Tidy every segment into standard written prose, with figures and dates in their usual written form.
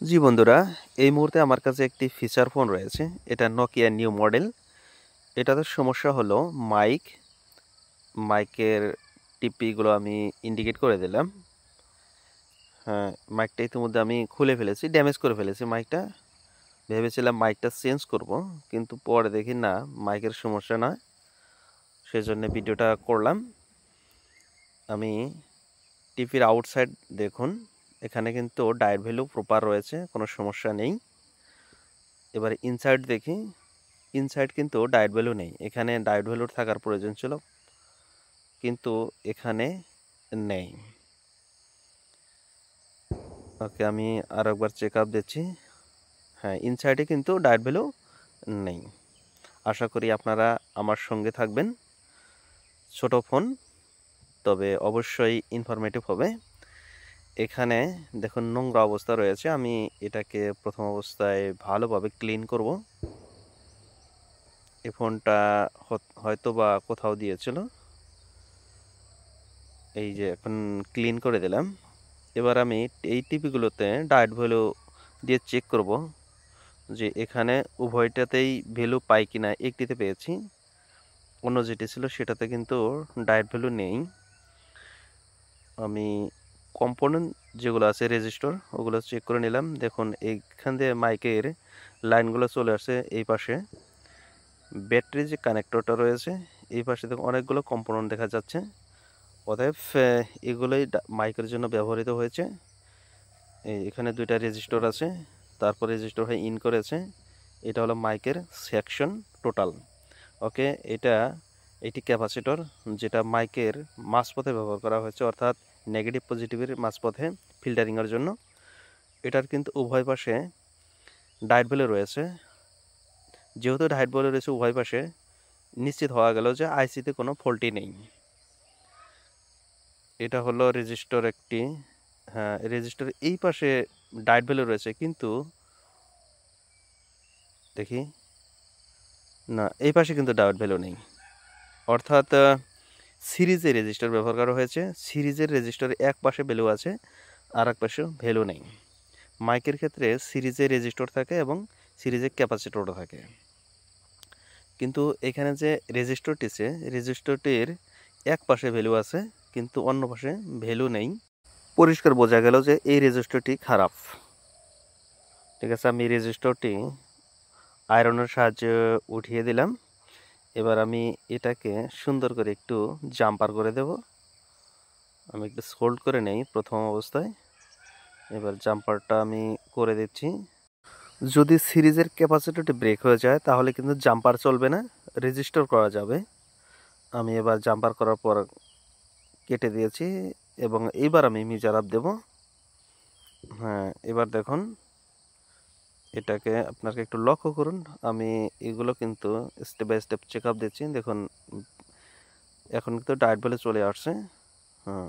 জি বন্ধুরা, এই মুহূর্তে আমার কাছে একটি ফিচার ফোন রয়েছে। এটা নোকিয়া নিউ মডেল। এটাতে সমস্যা হলো মাইকের টিপিগুলো আমি ইন্ডিকেট করে দিলাম। হ্যাঁ, মাইকটা ইতিমধ্যে আমি খুলে ফেলেছি, ড্যামেজ করে ফেলেছি মাইকটা। ভেবেছিলাম মাইকটা চেঞ্জ করব, কিন্তু পরে দেখি না, মাইকের সমস্যা না, সেজন্য ভিডিওটা করলাম। আমি টিপির আউটসাইড দেখুন, এখানে কিন্তু ডায়োড ভ্যালু প্রপার রয়েছে, কোনো সমস্যা নেই। এবার ইনসাইড দেখি, ইনসাইড কিন্তু ডায়োড ভ্যালু নেই। এখানে ডায়োড ভ্যালুর থাকার প্রয়োজন ছিল, কিন্তু এখানে নেই। ওকে, আমি আর একবার চেক আপ দিচ্ছি। হ্যাঁ, ইনসাইডে কিন্তু ডায়োড ভ্যালু নেই। আশা করি আপনারা আমার সঙ্গে থাকবেন। ছোট ফোন, তবে অবশ্যই ইনফরমেটিভ হবে। এখানে দেখুন নোংরা অবস্থা রয়েছে, আমি এটাকে প্রথম অবস্থায় ভালোভাবে ক্লিন করব। এই ফোনটা হয়তো বা কোথাও দিয়েছিল, এই যে এখন ক্লিন করে দিলাম। এবার আমি এই টিপিগুলোতে ডায়োড ভ্যালু দিয়ে চেক করব যে এখানে উভয়টাতেই ভ্যালু পাই কিনা। একটিতে পেয়েছি, অন্য যেটি ছিল সেটাতে কিন্তু ডায়োড ভ্যালু নেই। আমি কম্পোনেন্ট যেগুলো আছে রেজিস্টর, ওগুলো চেক করে নিলাম। দেখুন এইখান দিয়ে মাইকের লাইনগুলো চলে আসছে এই পাশে। ব্যাটারি যে কানেক্টরটা রয়েছে এই পাশে দেখুন অনেকগুলো কম্পোনেন্ট দেখা যাচ্ছে। অতএব এগুলোই মাইকের জন্য ব্যবহৃত হয়েছে। এখানে দুইটা রেজিস্টর আছে, তারপর রেজিস্টর হয়ে ইন করেছে। এটা হলো মাইকের সেকশন টোটাল। ওকে, এটি ক্যাপাসিটর, যেটা মাইকের মাঝপথে ব্যবহার করা হয়েছে, অর্থাৎ নেগেটিভ পজিটিভের মাঝপথে ফিল্টারিংয়ের জন্য। এটার কিন্তু উভয় পাশে ডায়োড ভ্যালু রয়েছে। যেহেতু ডায়োড ভ্যালু রয়েছে উভয় পাশে, নিশ্চিত হওয়া গেল যে আইসিতে কোনো ফল্টই নেই। এটা হলো রেজিস্টর একটি। হ্যাঁ, রেজিস্টর এই পাশে ডায়োড ভ্যালু রয়েছে, কিন্তু দেখি না, এই পাশে কিন্তু ডায়োড ভ্যালু নেই। অর্থাৎ সিরিজের রেজিস্টার ব্যবহার করা হয়েছে। সিরিজের রেজিস্টারে এক পাশে ভ্যালু আছে, আর এক পাশে ভ্যালু নেই। মাইকের ক্ষেত্রে সিরিজের রেজিস্টার থাকে এবং সিরিজের ক্যাপাসিটরও থাকে, কিন্তু এখানে যে রেজিস্টরটির এক পাশে ভ্যালু আছে, কিন্তু অন্য পাশে ভ্যালু নেই। পরিষ্কার বোঝা গেল যে এই রেজিস্টারটি খারাপ। ঠিক আছে, আমি রেজিস্টারটি আয়রনের সাহায্যে উঠিয়ে দিলাম। এবার আমি এটাকে সুন্দর করে একটু জাম্পার করে দেব। আমি একটু সোল্ড করে নেই প্রথম অবস্থায়। এবার জাম্পারটা আমি করে দিচ্ছি। যদি সিরিজের ক্যাপাসিটরটি ব্রেক হয়ে যায় তাহলে কিন্তু জাম্পার চলবে না, রেজিস্টার করা যাবে। আমি এবার জাম্পার করার পর কেটে দিয়েছি এবং এইবার আমি মিজার আপ দেব। হ্যাঁ, এবার দেখুন, এটাকে আপনাকে একটু লক্ষ্য করুন। আমি এগুলো কিন্তু step by step check up দিচ্ছি। দেখুন এখন কিন্তু ডায়োড ভ্যালু চলে আসছে। হ্যাঁ,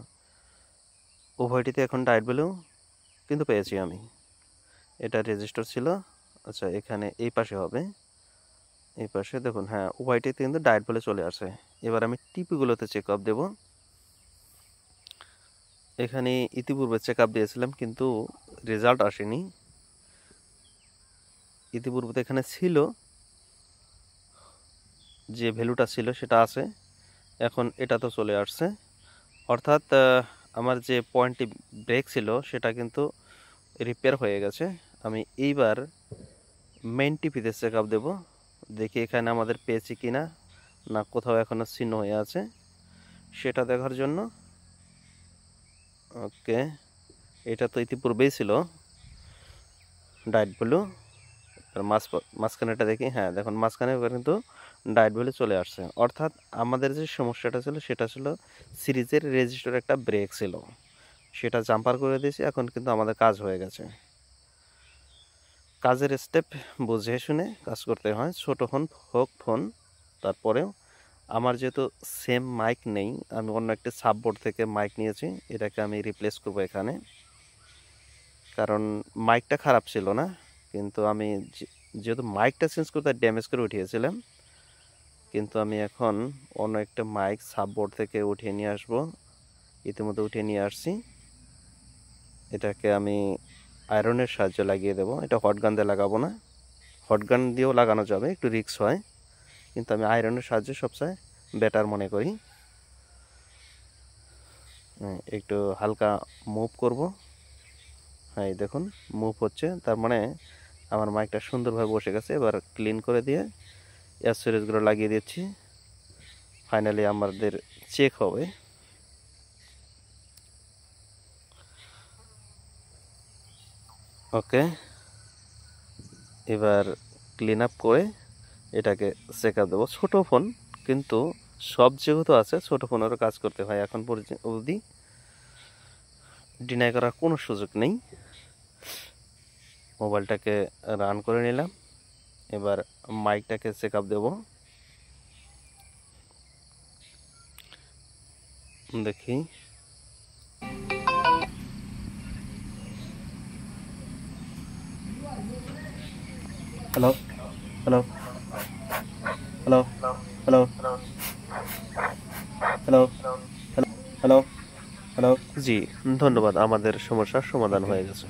উভয়টিতে এখন ডায়োড ভ্যালু কিন্তু পেয়েছি আমি। এটা রেজিস্টার ছিল। আচ্ছা, এখানে এই পাশে হবে, এই পাশে দেখুন। হ্যাঁ, উভয়টিতে কিন্তু ডায়োড ভ্যালু চলে আসে। এবার আমি টিপিগুলোতে চেক আপ দেব। এখানে ইতিপূর্বে চেক আপ দিয়েছিলাম, কিন্তু রেজাল্ট আসেনি। ইতিপূর্বে এখানে ছিল, যে ভ্যালুটা ছিল সেটা আছে, এখন এটা তো চলে আসছে। অর্থাৎ আমার যে পয়েন্টটি ব্রেক ছিল সেটা কিন্তু রিপেয়ার হয়ে গেছে। আমি এইবার মেইন টিপিতে চেক আপ দেবো, দেখি এখানে আমাদের পেয়েছি কি না, না কোথাও এখনও চিহ্ন হয়ে আছে, সেটা দেখার জন্য। ওকে, এটা তো ইতিপূর্বেই ছিল ডায়েট ভ্যালু। মাঝখানেটা দেখি। হ্যাঁ, দেখুন মাঝখানে এবার কিন্তু ডায়েট ভ্যালু চলে আসছে। অর্থাৎ আমাদের যে সমস্যাটা ছিল সেটা ছিল সিরিজের রেজিস্টার একটা ব্রেক ছিল, সেটা জাম্পার করে দিয়েছি। এখন কিন্তু আমাদের কাজ হয়ে গেছে। কাজের স্টেপ বুঝে শুনে কাজ করতে হয়, ছোট ফোন হোক ফোন। তারপরেও আমার যেহেতু সেম মাইক নেই, আমি অন্য একটি সাববোর্ড থেকে মাইক নিয়েছি, এটাকে আমি রিপ্লেস করব এখানে। কারণ মাইকটা খারাপ ছিল না, কিন্তু আমি যেহেতু মাইকটা চেঞ্জ করতে ড্যামেজ করে উঠিয়েছিলাম, কিন্তু আমি এখন অন্য একটা মাইক সাববোর্ড থেকে উঠিয়ে নিয়ে আসব। ইতিমধ্যে উঠিয়ে নিয়ে আসছি। এটাকে আমি আয়রনের সাহায্যে লাগিয়ে দেব। এটা হট গান দিয়ে লাগাবো না, হট গান দিয়েও লাগানো যাবে, একটু রিস্ক হয়, কিন্তু আমি আয়রনের সাহায্যে সবচেয়ে বেটার মনে করি। একটু হালকা মুভ করব। হ্যাঁ দেখুন মুভ হচ্ছে, তার মানে আমার মাইকটা সুন্দরভাবে বসে গেছে। এবার ক্লিন করে দিয়ে অ্যাক্সেসরিজগুলো লাগিয়ে দিচ্ছি। ফাইনালি আমাদের চেক হবে। ওকে, এবার ক্লিন আপ করে এটাকে চেক আপ দেবো। ছোটো ফোন, কিন্তু সব যেহেতু আছে ছোটো ফোনেরও কাজ করতে হয়। এখন অবধি ডিনাই করার কোনো সুযোগ নেই। মোবাইলটাকে রান করে নিলাম, এবার মাইকটাকে চেক আপ দেবো। দেখি hello hello hello hello hello hello hello hello. জি ধন্যবাদ, আমাদের সমস্যার সমাধান হয়ে গেছে।